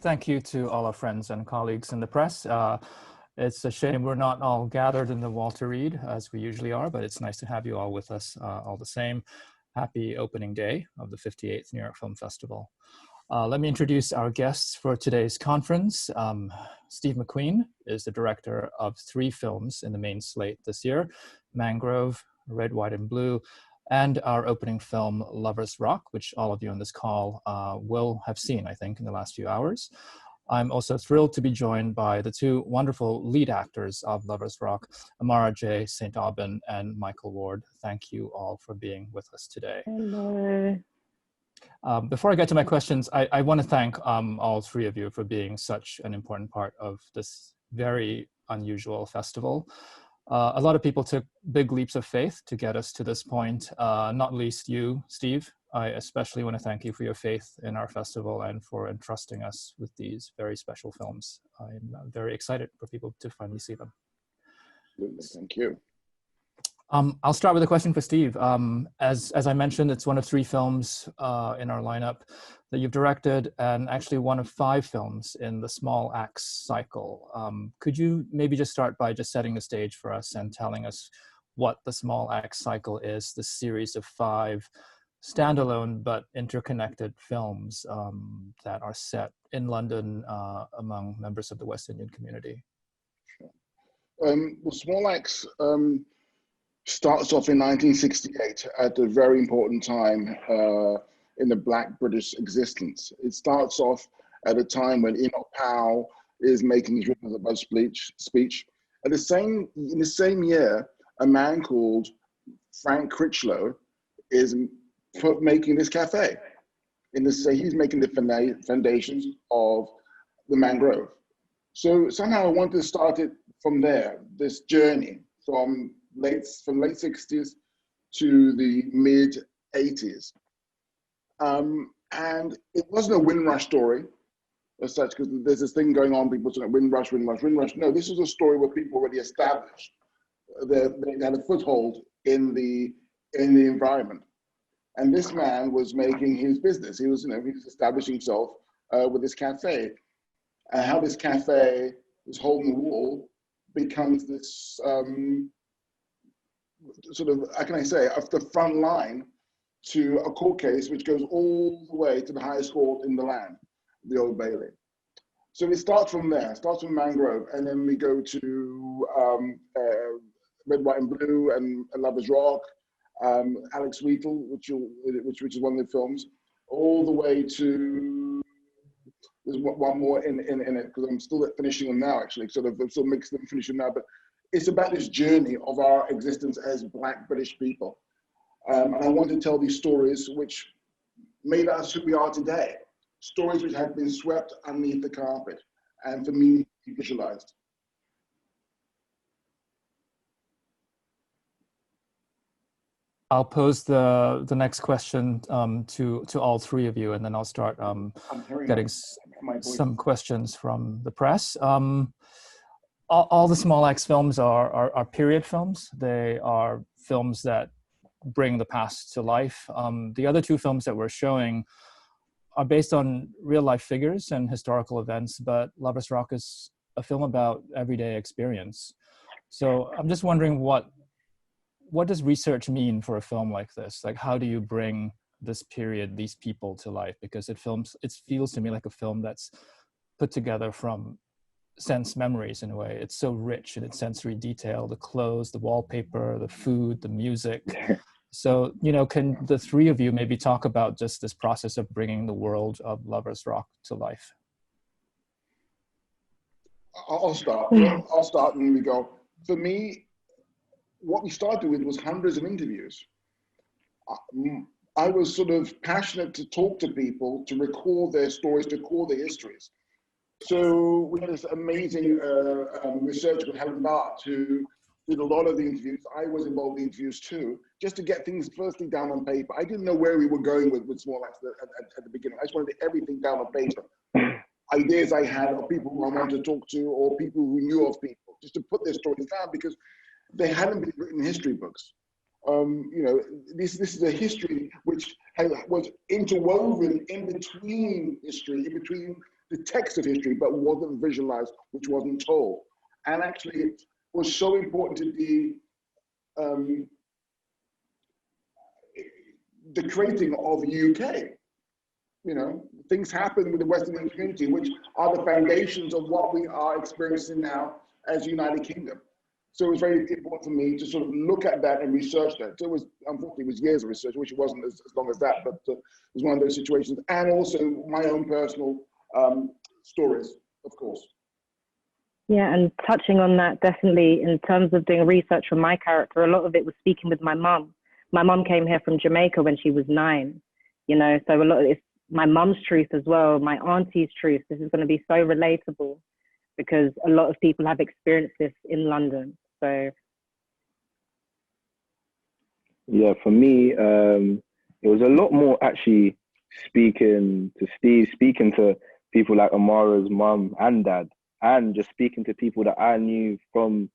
Thank you to all our friends and colleagues in the press. It's a shame we're not all gathered in the Walter Reed as we usually are, but it's nice to have you all with us all the same. Happy opening day of the 58th New York Film Festival. Let me introduce our guests for today's conference. Steve McQueen is the director of 3 films in the main slate this year: Mangrove, Red, White, and Blue, and our opening film, Lovers Rock, which all of you on this call will have seen, I think, in the last few hours. I'm also thrilled to be joined by the 2 wonderful lead actors of Lovers Rock, Amarah-Jae St. Aubyn and Micheal Ward. Thank you all for being with us today. Hello. Before I get to my questions, I want to thank all 3 of you for being such an important part of this very unusual festival. A lot of people took big leaps of faith to get us to this point, not least you, Steve. I especially want to thank you for your faith in our festival and for entrusting us with these very special films. I'm very excited for people to finally see them. Thank you. I'll start with a question for Steve. As I mentioned, it's one of 3 films in our lineup that you've directed, and actually one of 5 films in the Small Acts cycle. Could you maybe just start by just setting the stage for us and telling us what the Small Acts cycle is, this series of 5 standalone but interconnected films that are set in London among members of the West Indian community? Well, Small Acts starts off in 1968 at a very important time in the Black British existence. It starts off at a time when Enoch Powell is making his written about speech. In the same year, a man called Frank Critchlow is making this cafe. He's making the foundations of the Mangrove. So somehow I wanted to start it from there, this journey from late 60s to the mid 80s. And it wasn't a Windrush story as such, because there's this thing going on, people saying Windrush. No, this was a story where people already established. They had a foothold in the environment. And this man was making his business. He was establishing himself with this cafe. And how this cafe, this hole in the wall, becomes this sort of, how can I say, of the front line to a court case which goes all the way to the highest court in the land, the Old Bailey. So we start from there, starts from Mangrove, and then we go to Red, White, and Blue and Lovers Rock, Alex Wheatle, which is one of the films, all the way to, there's one more in it, because I'm still finishing them now, actually, I'm still mixing them, finishing now, but it's about this journey of our existence as Black British people. And I want to tell these stories which made us who we are today, stories which have been swept underneath the carpet, and for me, visualized. I'll pose the next question to all 3 of you, and then I'll start getting some questions from the press. All the Small Acts films are period films. They are films that bring the past to life. The other 2 films that we're showing are based on real life figures and historical events, but Lovers Rock is a film about everyday experience. So I'm just wondering, what does research mean for a film like this? Like, how do you bring this period, these people to life? Because it feels to me like a film that's put together from sense memories in a way. It's so rich in its sensory detail, the clothes, the wallpaper, the food, the music. So, can the 3 of you maybe talk about just this process of bringing the world of Lovers Rock to life? I'll start and we go. For me, what we started with was hundreds of interviews. I was sort of passionate to talk to people, to record their stories, to record their histories. So we had this amazing researcher, Helen Bart, who did a lot of the interviews. I was involved in the interviews too, just to get things firstly down on paper. I didn't know where we were going with Small Acts at the beginning. I just wanted everything down on paper. Ideas I had of people who I wanted to talk to, or people who knew of people, just to put their stories down, because they hadn't been written in history books. This is a history which was interwoven in between history, in between the text of history, but wasn't visualized, which wasn't told. And actually, it was so important to the creating of the UK. You know, things happen with the Western community, which are the foundations of what we are experiencing now as United Kingdom. So it was very important for me to sort of look at that and research that. So it was, unfortunately, it was years of research, which wasn't as long as that, but it was one of those situations. And also my own personal stories, of course. Yeah, and touching on that, definitely in terms of doing research for my character, a lot of it was speaking with my mum. My mum came here from Jamaica when she was 9, you know, so a lot of it's my mum's truth as well, my auntie's truth. This is going to be so relatable because a lot of people have experienced this in London. So yeah, for me, it was a lot more actually speaking to Steve, speaking to people like Amarah's mum and dad, and just speaking to people that I knew from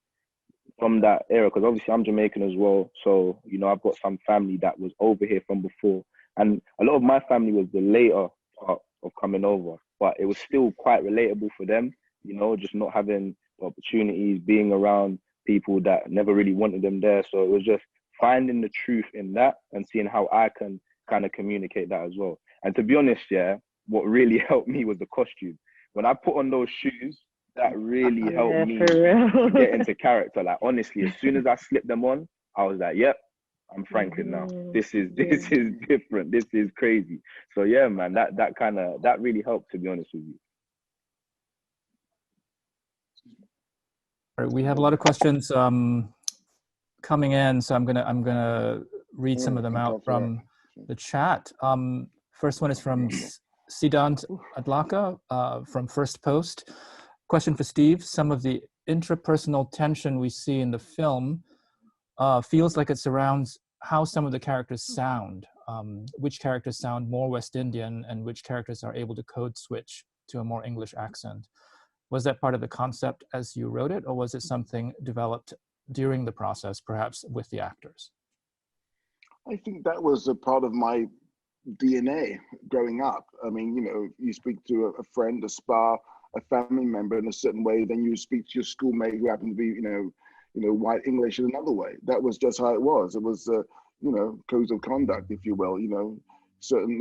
that era, because obviously I'm Jamaican as well. So, you know, I've got some family that was over here from before. And a lot of my family was the later part of coming over, but it was still quite relatable for them, you know, just not having the opportunities, being around people that never really wanted them there. So it was just finding the truth in that and seeing how I can kind of communicate that as well. And to be honest, yeah, what really helped me was the costume. When I put on those shoes, that really helped me get into character. Like, honestly, as soon as I slipped them on, I was like, yep, I'm Franklin now. This is different. This is crazy. So yeah, man, that really helped, to be honest with you. All right, we have a lot of questions coming in, so I'm gonna read some of them out from the chat. First one is from Siddhant Adlaka from First Post. Question for Steve: some of the intrapersonal tension we see in the film feels like it surrounds how some of the characters sound. Which characters sound more West Indian and which characters are able to code switch to a more English accent. Was that part of the concept as you wrote it, or was it something developed during the process, perhaps with the actors? I think that was a part of my DNA growing up. I mean, you know, you speak to a friend, a spa, a family member in a certain way, then you speak to your schoolmate who happened to be, you know, white English in another way. That was just how it was. It was, you know, codes of conduct, if you will. You know, certain,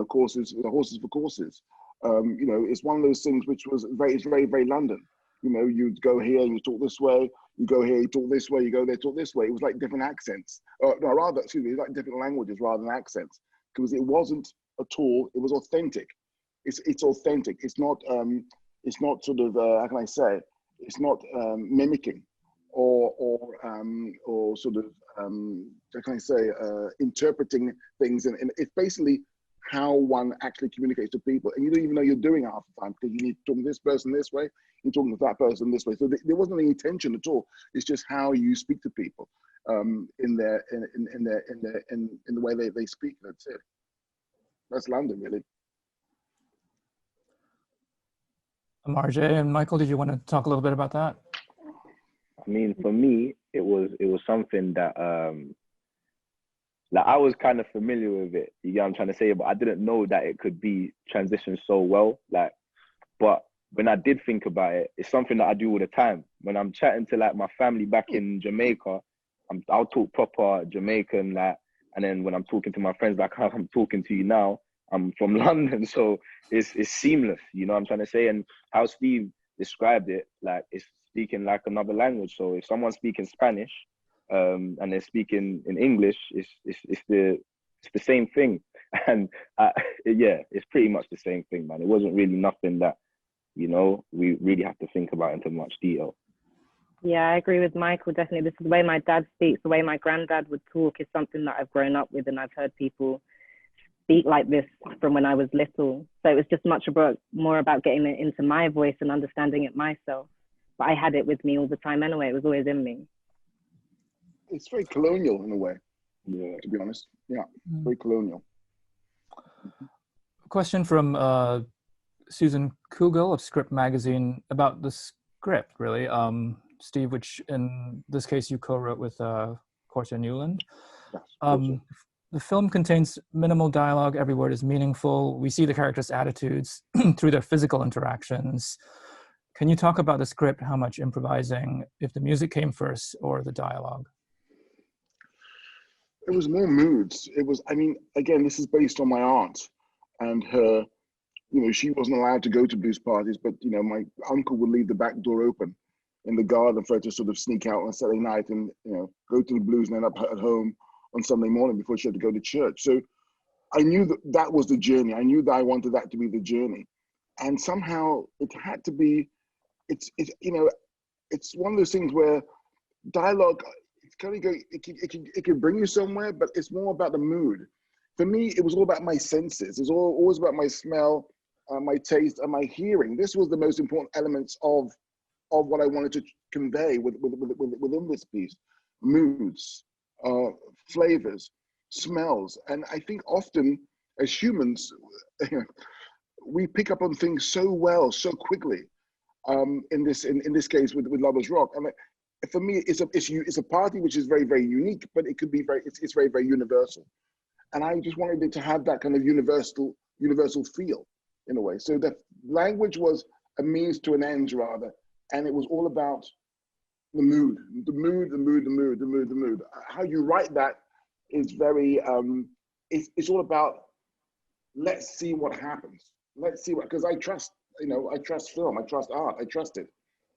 courses, horses for courses. You know, it's one of those things which was it's very, very London. You know, you go here and you talk this way. You go here, you talk this way. You go there, talk this way. It was like different accents, like different languages rather than accents, because it wasn't at all. It was authentic. It's authentic. It's not sort of how can I say? It's not mimicking or sort of how can I say interpreting things, and it's basically how one actually communicates to people, and you don't even know you're doing it half the time because you need to talk to this person this way, you're talking to that person this way. So there wasn't any intention at all. It's just how you speak to people in the way they speak. That's it. That's London, really. Amarah-Jae and Michael, did you want to talk a little bit about that? I mean, for me, it was something that like I was kind of familiar with it. You get what I'm trying to say, but I didn't know that it could be transitioned so well. Like, but when I did think about it, it's something that I do all the time. When I'm chatting to like my family back in Jamaica, I'll talk proper Jamaican, like, and then when I'm talking to my friends like how I'm talking to you now, I'm from London, so it's seamless. You know what I'm trying to say? And how Steve described it, like it's speaking like another language. So if someone's speaking Spanish, and they're speaking in English, it's the same thing. And yeah, it's pretty much the same thing, man. It wasn't really nothing that, you know, we really have to think about into much detail. Yeah, I agree with Michael, definitely. This is the way my dad speaks, the way my granddad would talk is something that I've grown up with, and I've heard people speak like this from when I was little. So it was just more about getting it into my voice and understanding it myself. But I had it with me all the time anyway. It was always in me. It's very colonial in a way, Yeah, to be honest. Yeah, very colonial. A question from Susan Kugel of Script Magazine about the script, really. Steve, which in this case you co-wrote with Corsia Newland. Yes, the the film contains minimal dialogue. Every word is meaningful. We see the characters' attitudes through their physical interactions. Can you talk about the script, how much improvising, if the music came first or the dialogue? It was more moods. It was, I mean, again, this is based on my aunt and her, you know, she wasn't allowed to go to blues parties, but, you know, my uncle would leave the back door open in the garden for her to sort of sneak out on Saturday night and, you know, go to the blues and end up at home on Sunday morning before she had to go to church. So I knew that that was the journey. I knew that I wanted that to be the journey. And somehow it had to be, it's you know, it's one of those things where dialogue, it's kind of go, it can bring you somewhere, but it's more about the mood. For me, it was all about my senses. It's always about my smell, my taste, and my hearing. This was the most important elements of what I wanted to convey within this piece. Moods, flavors, smells. And I think often as humans, we pick up on things so well, so quickly. In this case with Lovers Rock. And for me, it's a party which is very, very unique, but it could be it's very, very universal. And I just wanted it to have that kind of universal feel in a way. So the language was a means to an end rather. And it was all about the mood. How you write that is very, it's all about, let's see what happens. Let's see what, because I trust, you know, I trust film, I trust art, I trust it.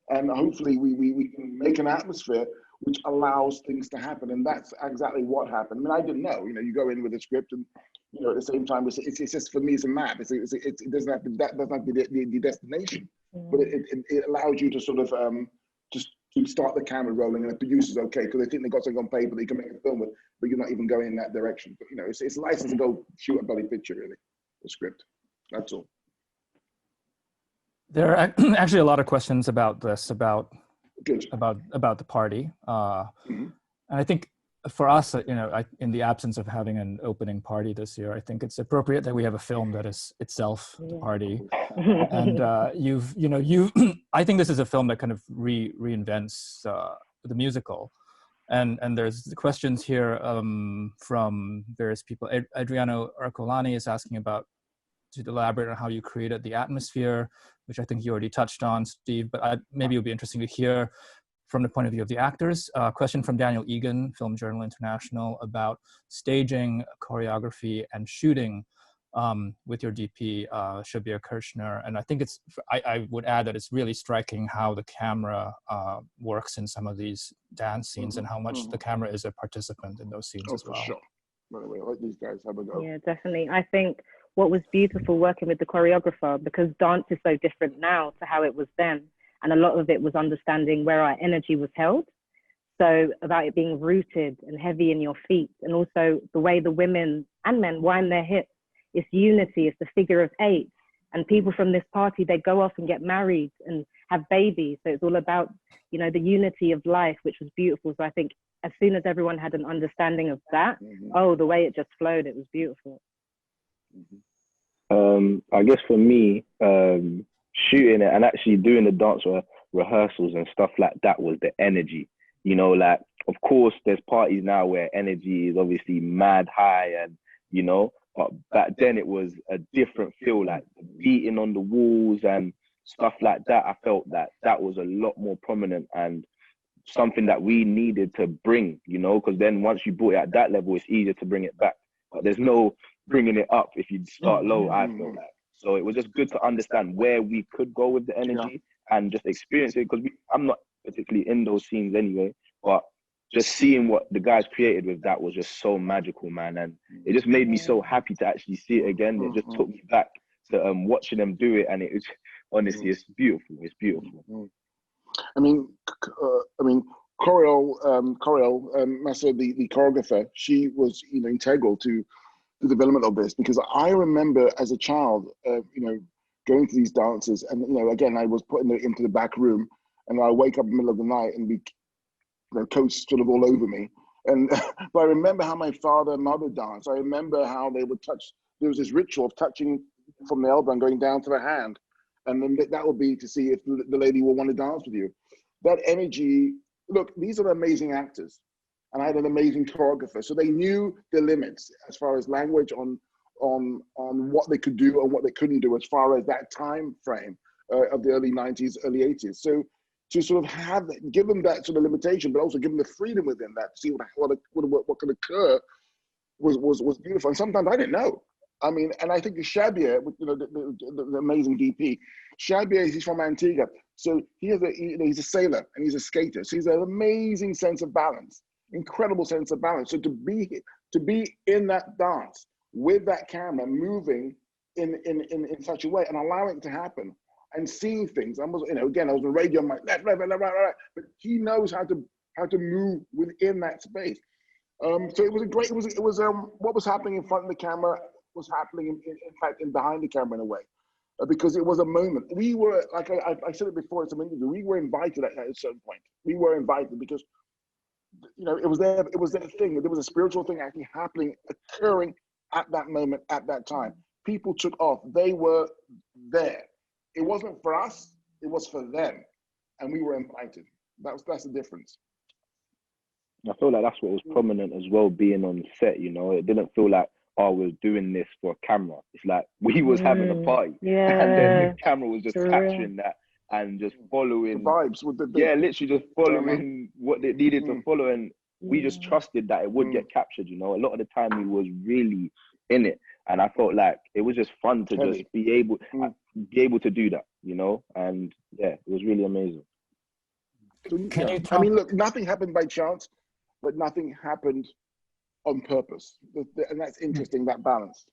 And hopefully we can make an atmosphere which allows things to happen. And that's exactly what happened. I mean, I didn't know, you know, you go in with a script and, you know, at the same time, it's just, for me, it's a map. It doesn't have to, that doesn't have to be the destination, but it allows you to sort of just to start the camera rolling, and the producer's okay, because they think they got something on paper they can make a film with, but you're not even going in that direction. But, you know, it's license to go shoot a bloody picture, really, the script. That's all. There are actually a lot of questions about this, about the party. And I think for us, you know, in the absence of having an opening party this year, I think it's appropriate that we have a film that is itself the party. And I think this is a film that kind of reinvents the musical. And there's the questions here from various people. Adriano Arcolani is asking to elaborate on how you created the atmosphere, which I think you already touched on, Steve, but maybe it would be interesting to hear from the point of view of the actors. Question from Daniel Egan, Film Journal International, about staging, choreography, and shooting with your DP, Shabir Kirchner. And I think I would add that it's really striking how the camera works in some of these dance scenes and how much the camera is a participant in those scenes as well. For sure. By the way, I let these guys have a go. Yeah, definitely. I think what was beautiful working with the choreographer, because dance is so different now to how it was then. And a lot of it was understanding where our energy was held. So about it being rooted and heavy in your feet, and also the way the women and men wind their hips. It's unity, it's the figure of 8. And people from this party, they go off and get married and have babies. So it's all about, you know, the unity of life, which was beautiful. So I think as soon as everyone had an understanding of that, the way it just flowed, it was beautiful. I guess for me, shooting it and actually doing the dance rehearsals and stuff like that was the energy. You know, like, of course, there's parties now where energy is obviously mad high, and, you know, but back then it was a different feel, like beating on the walls and stuff like that. I felt that was a lot more prominent and something that we needed to bring, you know, because then once you brought it at that level, it's easier to bring it back. But there's no bringing it up if you start low, I feel like. So it was just good to understand where we could go with the energy and just experience it, because I'm not particularly in those scenes anyway, but just seeing what the guys created with that was just so magical, man. And it just made me so happy to actually see it again. It just took me back to watching them do it, and it was, honestly, it's beautiful. It's beautiful. I mean, Coriel Massa, the choreographer, she was, you know, integral to the development of this, because I remember as a child, you know, going to these dances, and, you know, again, I was put into the back room, and I wake up in the middle of the night and be, you know, coats sort of all over me. And but I remember how my father and mother danced. I remember how they would touch. There was this ritual of touching from the elbow and going down to the hand, and then that would be to see if the lady will want to dance with you. That energy. Look, these are amazing actors. and I had an amazing choreographer. So they knew the limits as far as language on what they could do and what they couldn't do as far as that time frame of the early 90s, early 80s. So to sort of give them that sort of limitation, but also give them the freedom within that to see what could occur was beautiful. And sometimes I didn't know. I mean, and I think Shabir, you know, the amazing DP, Shabir, he's from Antigua, so he's a sailor and he's a skater. So he's an amazing sense of balance, incredible sense of balance. So to be in that dance with that camera moving in such a way and allowing it to happen and seeing things. I was, you know, again, I was on the radio, I'm like left, right, but he knows how to move within that space. So it was a great. It was what was happening in front of the camera was happening in fact in behind the camera in a way, because it was a moment. We were, like I said it before in some interview, we were invited at a certain point. We were invited because, you know, it was their thing. There was a spiritual thing actually happening, occurring at that moment, at that time. People took off. They were there. It wasn't for us. It was for them, and we were invited. That's the difference. I feel like that's what was prominent as well, being on set, you know. It didn't feel like, oh, we're doing this for a camera. It's like we was having a party, and then the camera was just capturing that and just following the vibes with literally just following what it needed to follow, and we just trusted that it would get captured, you know. A lot of the time we was really in it, and I felt like it was just fun to just be able to do that, you know. And yeah, it was really amazing. I mean, look, nothing happened by chance, but nothing happened on purpose, and that's interesting, that balance.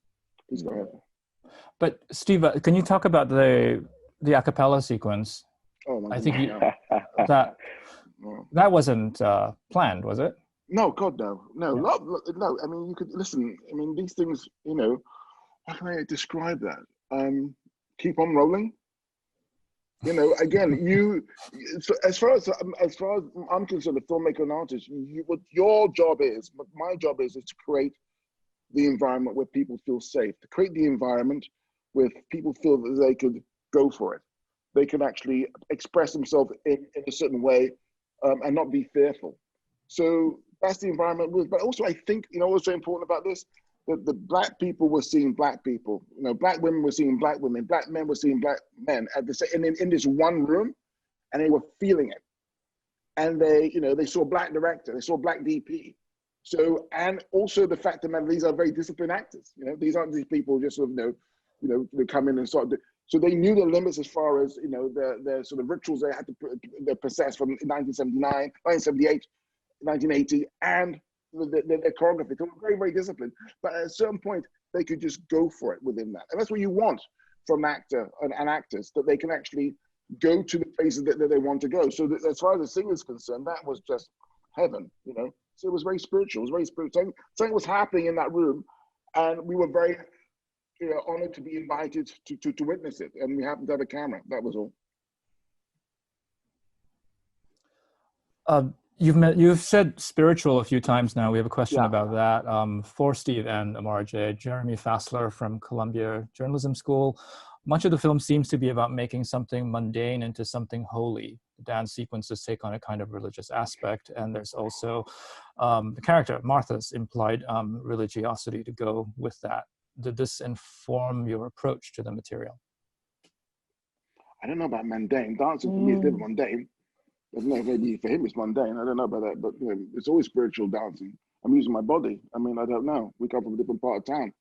Please go ahead. But Steve, can you talk about the a cappella sequence? Oh my God. I think that wasn't planned, was it? No, God, no. No. I mean, you could listen. I mean, these things, you know, how can I describe that? Keep on rolling. You know, again, so as far as I'm concerned, a filmmaker and artist, what your job is, what my job is to create the environment where people feel safe, to create the environment where people feel that they could go for it. They can actually express themselves in a certain way and not be fearful. So that's the environment. But also, I think, you know, what's so important about this, that the Black people were seeing Black people, you know, Black women were seeing Black women, Black men were seeing Black men at the same, in this one room, and they were feeling it. And they, you know, they saw Black director, they saw Black DP. So, and also the fact that these are very disciplined actors. You know, these aren't these people just sort of, they come in and start. So they knew the limits as far as, you know, their sort of rituals they had to possess from 1979, 1978, 1980, and their choreography. They were very, very disciplined. But at a certain point, they could just go for it within that. And that's what you want from an actor and actors, that they can actually go to the places that they want to go. So as far as the singer is concerned, that was just heaven, you know. So it was very spiritual. It was very spiritual. Something was happening in that room, and we were very, you know, honored to be invited to witness it. And we happened to have a camera. That was all. You've said spiritual a few times now. We have a question about that for Steve and Amarah-Jae. Jeremy Fassler from Columbia Journalism School. Much of the film seems to be about making something mundane into something holy. The dance sequences take on a kind of religious aspect, and there's also the character, Martha's implied religiosity to go with that. Did this inform your approach to the material? I don't know about mundane. Dancing for me is never mundane. I don't know, maybe for him it's mundane. I don't know about that, but you know, it's always spiritual dancing. I'm using my body. I mean, I don't know. We come from a different part of town,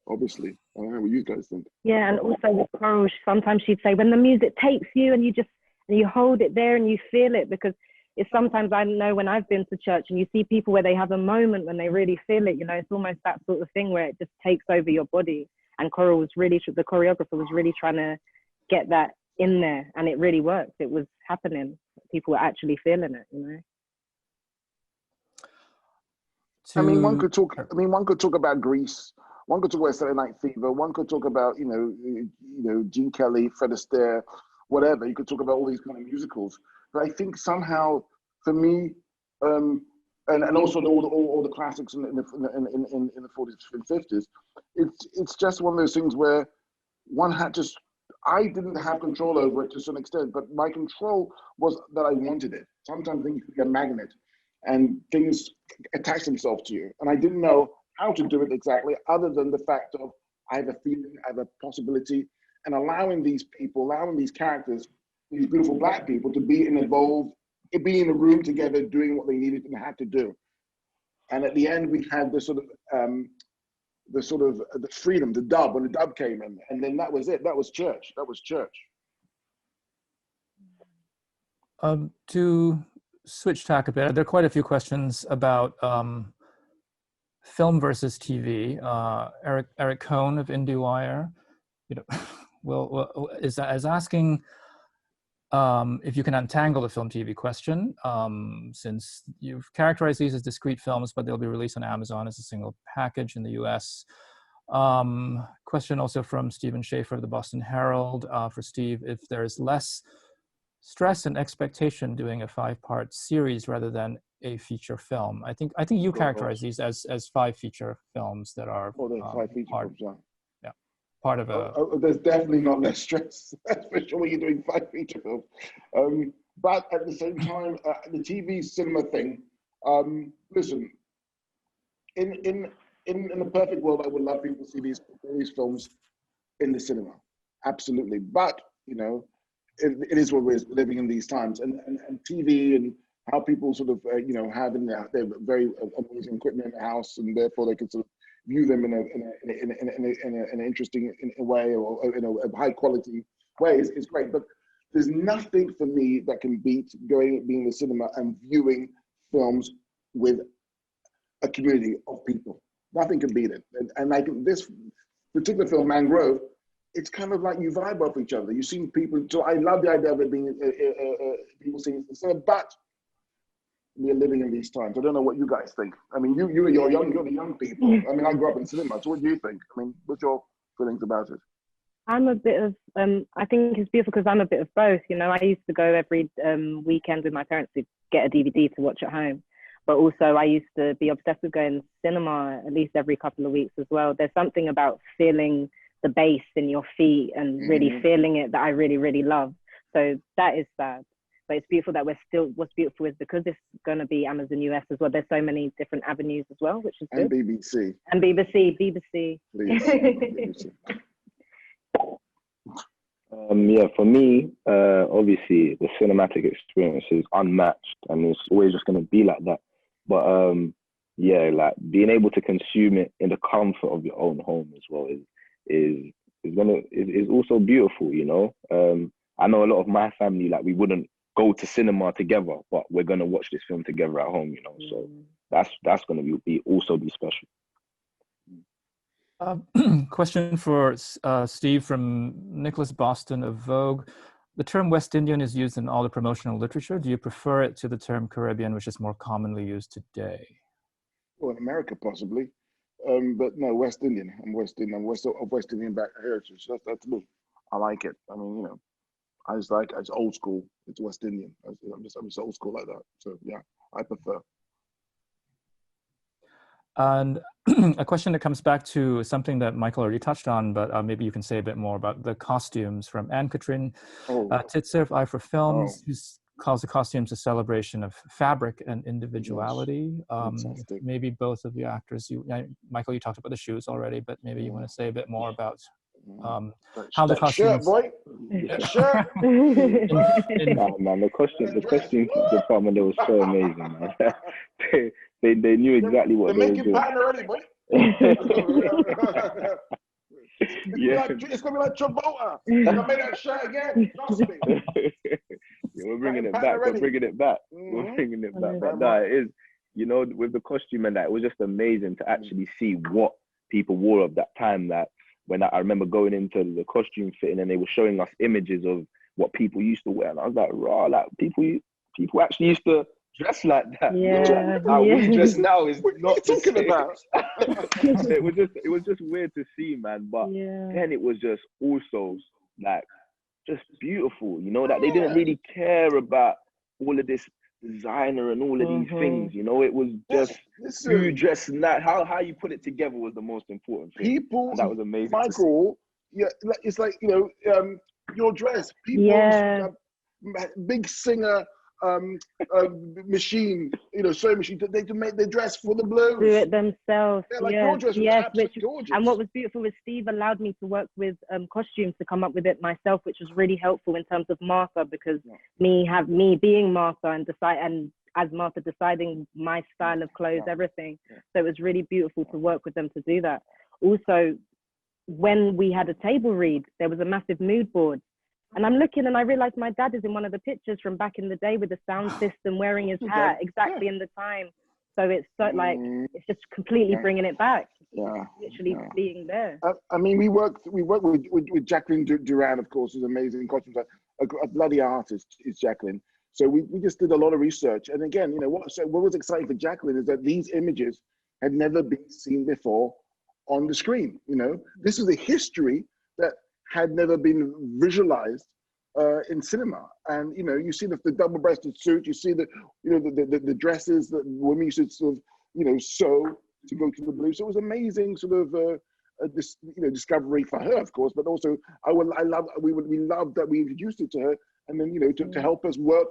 obviously. I don't know what you guys think. Yeah, and also with Coral, sometimes she'd say, when the music takes you and you hold it there and you feel it, because it's sometimes, I know when I've been to church and you see people where they have a moment when they really feel it, you know, it's almost that sort of thing where it just takes over your body. And Coral was really, the choreographer was really trying to get that in there, and it really worked. It was happening. People were actually feeling it, you know. I mean, one could talk about Grease. One could talk about Saturday Night Fever. One could talk about, you know, Gene Kelly, Fred Astaire, whatever. You could talk about all these kind of musicals. But I think somehow, for me, and also all the classics in the 40s and 50s, it's just one of those things where one had to. I didn't have control over it to some extent, but my control was that I wanted it. Sometimes things could be a magnet. and things attach themselves to you. And I didn't know how to do it exactly, other than the fact of I have a feeling, I have a possibility, and allowing these people, allowing these characters, these beautiful Black people, to be involved, be in a room together, doing what they needed and had to do. And at the end, we had the freedom, the dub, when the dub came in, and then that was it. That was church. That was church. To switch tack a bit, there are quite a few questions about film versus TV. Eric Cohn of IndieWire, is asking if you can untangle the film TV question, since you've characterized these as discrete films, but they'll be released on Amazon as a single package in the US. Question also from Stephen Schaefer of the Boston Herald for Steve, if there's less stress and expectation doing a 5-part series rather than a feature film. I think you characterize these as 5 feature films that are part of a. There's definitely not less stress, that's for sure, when you're doing 5 feature films. But at the same time, the TV cinema thing. Listen, in a perfect world, I would love people to see these films in the cinema, absolutely. But it is what we're living in these times, and TV and how people sort of have their very amazing equipment in the house, and therefore they can sort of view them in an interesting way, or in a high quality way is great. But there's nothing for me that can beat being in the cinema and viewing films with a community of people. Nothing can beat it. And like this particular film, Mangrove, it's kind of like you vibe off each other. You see people. So I love the idea of it being people seeing it in the cinema, but we're living in these times. I don't know what you guys think. I mean, you're the young people. I mean, I grew up in cinema. So what do you think? I mean, what's your feelings about it? I'm a bit of, I think it's beautiful because I'm a bit of both. I used to go every weekend with my parents to get a DVD to watch at home. But also I used to be obsessed with going to cinema at least every couple of weeks as well. There's something about feeling the bass in your feet and really feeling it that I really, really love. So that is sad. But it's beautiful that what's beautiful is because it's going to be Amazon US as well, there's so many different avenues as well, which is good. And BBC. And BBC. BBC. Yeah, for me, obviously the cinematic experience is unmatched, and it's always just going to be like that. But yeah, like being able to consume it in the comfort of your own home as well is also beautiful. I know a lot of my family, like, we wouldn't go to cinema together, but we're going to watch this film together at home. So that's going to be special. Question for Steve from Nicholas Boston of Vogue. The term West Indian is used in all the promotional literature. Do you prefer it to the term Caribbean, which is more commonly used today? Well, in America, possibly. But no, West Indian. I'm West Indian. I'm of West Indian back heritage. That's me. I like it. I mean, it's old school. It's West Indian. I'm just old school like that. So yeah, I prefer. And a question that comes back to something that Michael already touched on, but maybe you can say a bit more about the costumes from Anne-Catherine Titzer of I for Films, who calls the costumes a celebration of fabric and individuality. Maybe both of the actors, Michael, you talked about the shoes already, but maybe you want to say a bit more about how the costumes. Shirt, boy. Shirt. Man, the costume department, they was so amazing, man. They knew exactly what they were doing. Pattern already, boy. It's gonna be like Travolta. I made that shirt again. Trust me. Yeah, we're bringing it back. We're bringing it back. But no, it is. With the costume and that, it was just amazing to actually see what people wore of that time. That when I remember going into the costume fitting and they were showing us images of what people used to wear, and I was like, raw, like people actually used to dress like that. Yeah. How we dress now is what not are you talking about? It was just weird to see, man. But then it was just also like just beautiful, that they didn't really care about all of this designer and all of these things. It was just you dress that. How you put it together was the most important thing. People, and that was amazing. Michael, it's like your dress. People, big singer machine, sewing machine. They can make their dress for the blues. Do it themselves. Yeah, like yes, your dress was absolutely gorgeous. And what was beautiful was Steve allowed me to work with costumes to come up with it myself, which was really helpful in terms of Martha, because me being Martha and as Martha deciding my style of clothes, everything. So it was really beautiful to work with them to do that. Also, when we had a table read, there was a massive mood board. And I'm looking and I realized my dad is in one of the pictures from back in the day with the sound system, wearing his hat exactly in the time. So it's so like, it's just completely bringing it back. Literally being there. I mean, we worked with Jacqueline Duran, of course, who's amazing costumes. A bloody artist is Jacqueline. So we just did a lot of research. And again, what was exciting for Jacqueline is that these images had never been seen before on the screen. This is a history that had never been visualized in cinema. And you see the double-breasted suit, you see the dresses that women used to sort of sew to go to the blues. So it was amazing sort of discovery for her, of course, but also we loved that we introduced it to her, and then to help us work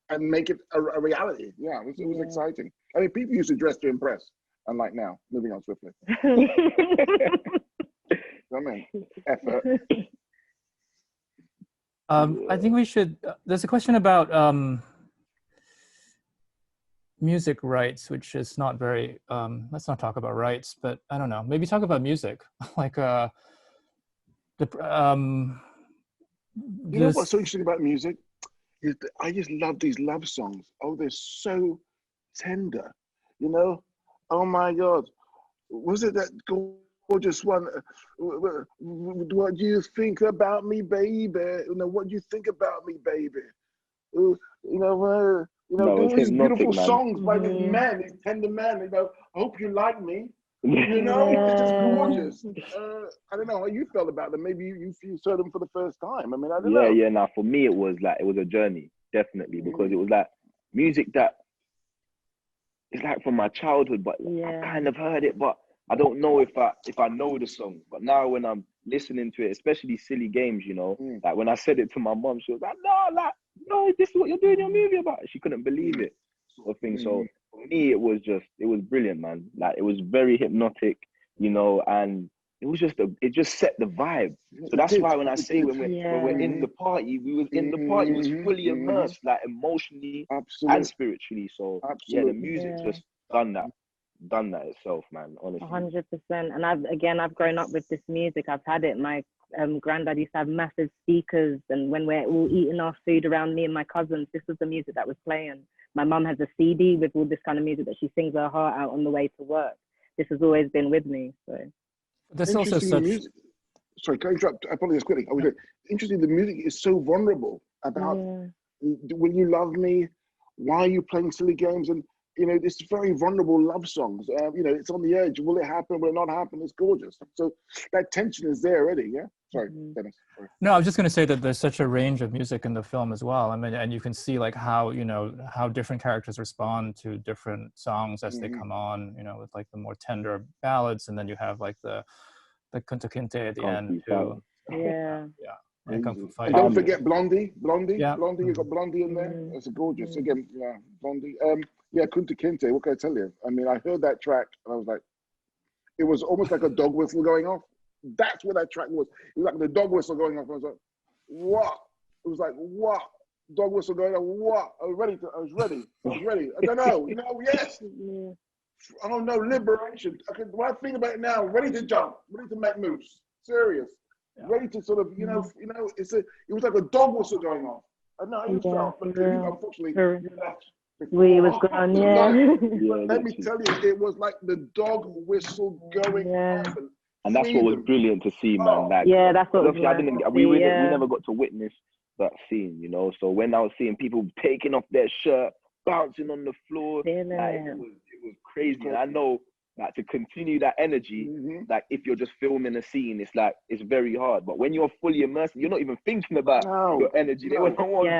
and make it a reality. Yeah, it was exciting. I mean, people used to dress to impress, unlike now. Moving on swiftly. I mean, effort. I think we should. There's a question about music rights, which is not very. Let's not talk about rights, but I don't know. Maybe talk about music, like You know what's so interesting about music is that I just love these love songs. Oh, they're so tender. Oh my God, was it that gorgeous one? What do you think about me, baby? What do you think about me, baby? All these beautiful songs by these men, these tender men. I hope you like me. It's just gorgeous. I don't know how you felt about them. Maybe you saw them for the first time. I mean, I don't know. Yeah. Now for me, it was a journey, definitely, because it was like music that it's like from my childhood, but I kind of heard it, but I don't know if I know the song. But now when I'm listening to it, especially Silly Games, like when I said it to my mom, she was like, no, this is what you're doing your movie about. She couldn't believe it, sort of thing. So for me, it was brilliant, man. Like, it was very hypnotic, and it just set the vibe. So that's why when I say when we're in the party, we was in the party, was fully immersed, like emotionally and spiritually. So the music just done that itself, man, honestly. 100%. And I've grown up with this music. I've had it. My granddad used to have massive speakers, and when we're all eating our food around, me and my cousins, this was the music that was playing. My mum has a CD with all this kind of music that she sings her heart out on the way to work. This has always been with me. So there's also such music. Sorry, can I interrupt? I apologize quickly. Interesting, the music is so vulnerable about will you love me? Why are you playing silly games? And it's very vulnerable love songs. It's on the edge. Will it happen? Will it not happen? It's gorgeous. So that tension is there already. Yeah. Sorry, Dennis. Sorry. No, I was just going to say that there's such a range of music in the film as well. I mean, and you can see like how how different characters respond to different songs as they come on. With like the more tender ballads, and then you have like the Kunta Kinte at the end too. Yeah. And Kung Fu Fight. And don't forget Blondie. Yeah. Blondie, you got Blondie in there. That's a gorgeous. Again, Blondie. Kunta Kinte. What can I tell you? I mean, I heard that track and I was like, it was almost like a dog whistle going off. That's what that track was. It was like the dog whistle going off. I was like, what? It was like, what? Dog whistle going off. What? I was ready. I don't know. Yes. I don't know. Liberation. When I think about it now, ready to jump, ready to make moves. Serious. Ready to sort of, it was like a dog whistle going off. I know how you felt, but unfortunately, we was gone, let me tell you, it was like the dog whistle going off. And that's what was brilliant to see, man. Like, that's what we never got to witness that scene, So when I was seeing people taking off their shirt, bouncing on the floor, it was crazy. And I know, like, to continue that energy, like if you're just filming a scene, it's very hard. But when you're fully immersed, you're not even thinking about your energy. They were camera. I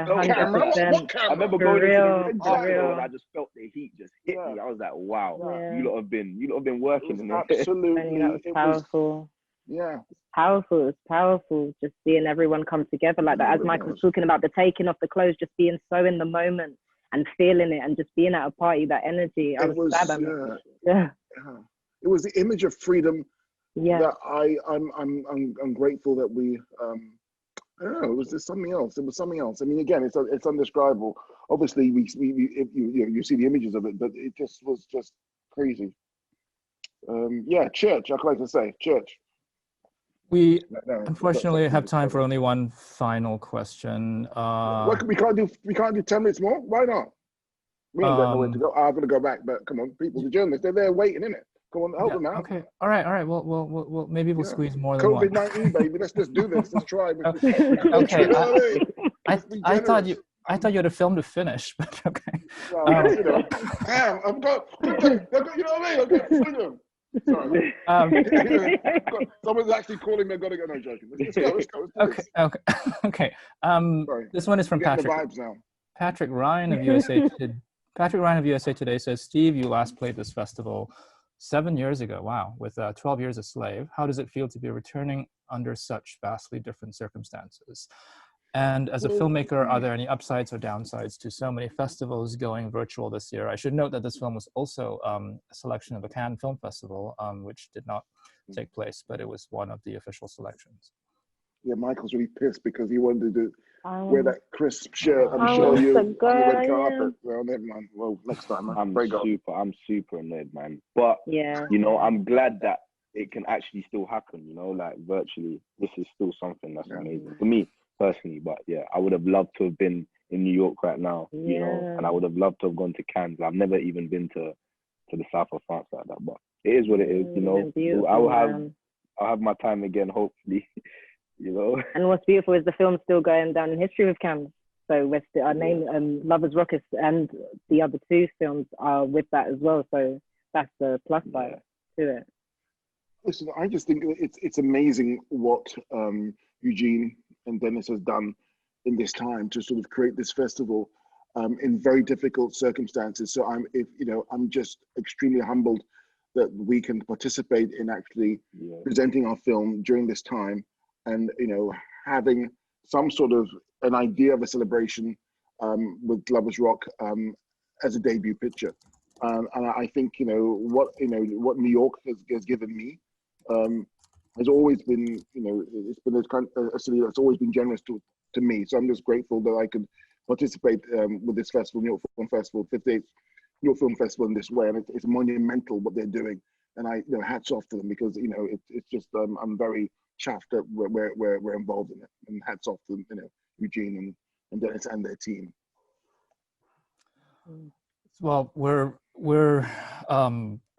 remember going into the red carpet and I just felt the heat just hit me. I was like, wow, you lot have been working in there. Absolutely, that was powerful. Yeah. Powerful. It's powerful just seeing everyone come together like that. As Michael was talking about the taking off the clothes, just being so in the moment and feeling it and just being at a party, that energy. I was sad. Yeah. It was the image of freedom that I'm grateful that we I don't know, it was just something else. It was something else. I mean, again, it's undescribable. Obviously, you see the images of it, but it just was just crazy. Yeah, church. I'd like to say church. We unfortunately have time for only one final question. We can't do 10 minutes more. Why not? We ain't got nowhere to go. I'm gonna go back, but come on, people, the journalists, they're there waiting, innit? Come on, help them out. Okay. All right. Well, maybe we'll squeeze more than one. COVID-19, baby. Let's just do this. Let's try. Okay. I thought you had a film to finish, but okay. Well, you know, I've got, you know what I mean? I've got freedom. Sorry. Someone's actually calling me. I've got to go. No, joking. Let's go. Okay. This one is from Patrick. The vibes now. Patrick Ryan of USA. Patrick Ryan of USA Today says, Steve, you last played this festival 7 years ago. Wow, with 12 years a slave. How does it feel to be returning under such vastly different circumstances? And as a filmmaker, are there any upsides or downsides to so many festivals going virtual this year? I should note that this film was also a selection of the Cannes Film Festival, which did not take place, but it was one of the official selections. Yeah, Michael's really pissed because he wanted to wear that crisp shirt. I'm sure you on the red carpet. Well, never mind. Well, next time. I'm super annoyed, man. But you know, I'm glad that it can actually still happen. You know, like virtually, this is still something that's amazing for me personally. But yeah, I would have loved to have been in New York right now. You know, and I would have loved to have gone to Cannes. I've never even been to the south of France like that. But it is what it is. You know, I'll have my time again, hopefully. You know. And what's beautiful is the film's still going down in history with Cannes. So we're still, our name, Lovers Rock and the other two films are with that as well. So that's the plus side to it. Listen, I just think it's amazing what Eugene and Dennis has done in this time to sort of create this festival in very difficult circumstances. So I'm just extremely humbled that we can participate in actually presenting our film during this time. And, you know, having some sort of an idea of a celebration with Lovers Rock as a debut picture. And I think, what New York has given me has always been, it's been a city that's always been generous to me. So I'm just grateful that I could participate with this festival, New York Film Festival, 58th New York Film Festival in this way. And it's monumental what they're doing. And hats off to them because, it's just, I'm very chuffed that we're involved in it, and hats off to Eugene and Dennis and their team. Well, we're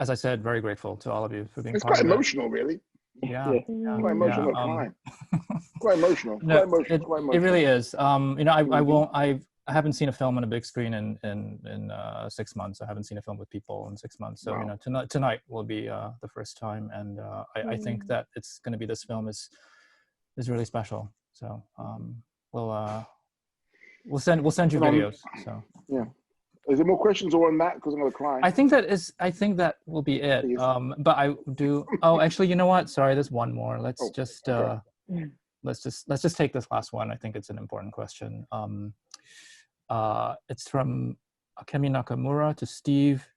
as I said, very grateful to all of you for being part of it. It's quite emotional, really. Yeah. Quite emotional. Quite emotional. It really is. I haven't seen a film on a big screen in 6 months. I haven't seen a film with people in 6 months. So tonight will be the first time, and I think that it's going to be, this film is really special. So we'll send you videos. So yeah. Is there more questions or on that? Because I'm gonna cry. I think that will be it. But I do. Oh, actually, you know what? Sorry, there's one more. Let's just take this last one. I think it's an important question. It's from Akemi Nakamura to Steve.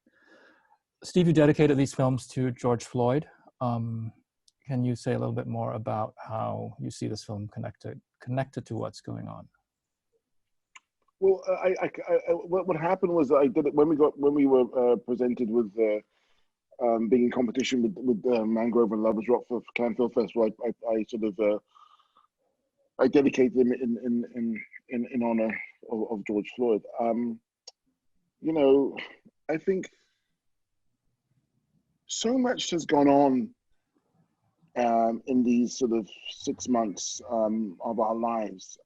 Steve, you dedicated these films to George Floyd. Can you say a little bit more about how you see this film connected to what's going on? Well, what happened was I did it when we were presented with being in competition with Mangrove and Lovers Rock for Cannes Film Festival. I dedicated them in honor of George Floyd. I think so much has gone on in these sort of 6 months of our lives.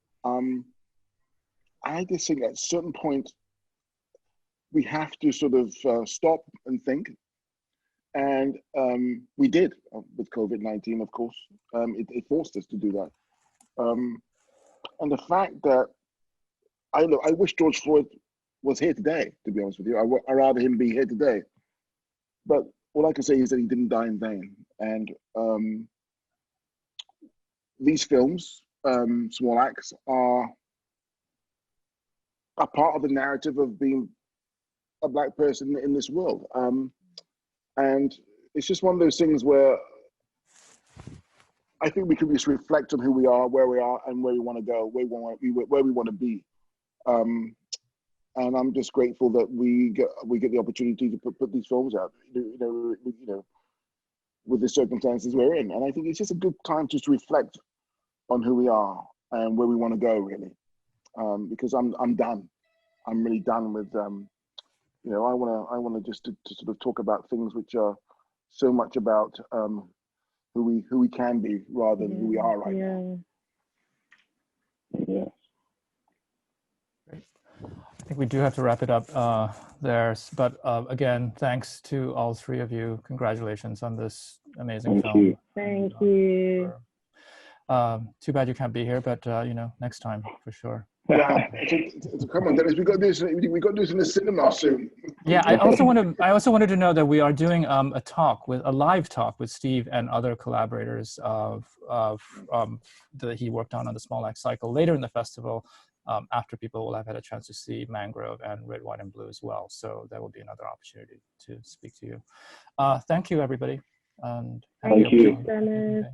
I just think at a certain point we have to sort of stop and think, and we did with COVID-19. Of course, it forced us to do that. And the fact that I wish George Floyd was here today, to be honest with you. I'd rather him be here today. But all I can say is that he didn't die in vain. And these films, small acts, are a part of the narrative of being a Black person in this world. And it's just one of those things where I think we can just reflect on who we are, and where we want to go, where we want to be. And I'm just grateful that we get the opportunity to put these films out, with the circumstances we're in. And I think it's just a good time just to reflect on who we are and where we want to go, really. Because I'm done. I'm really done with, I want to just to sort of talk about things which are so much about who we can be rather than who we are right now. Yeah. I think we do have to wrap it up there. But again, thanks to all three of you. Congratulations on this amazing film. Thank you. Too bad you can't be here, but next time for sure. Yeah, so come on, Dennis. We got to do this in the cinema soon. Yeah, I also wanted to know that we are doing a live talk with Steve and other collaborators that he worked on the Small Act Cycle later in the festival. After people will have had a chance to see Mangrove and Red, White, and Blue as well. So that will be another opportunity to speak to you. Thank you, everybody. And thank you, Dennis.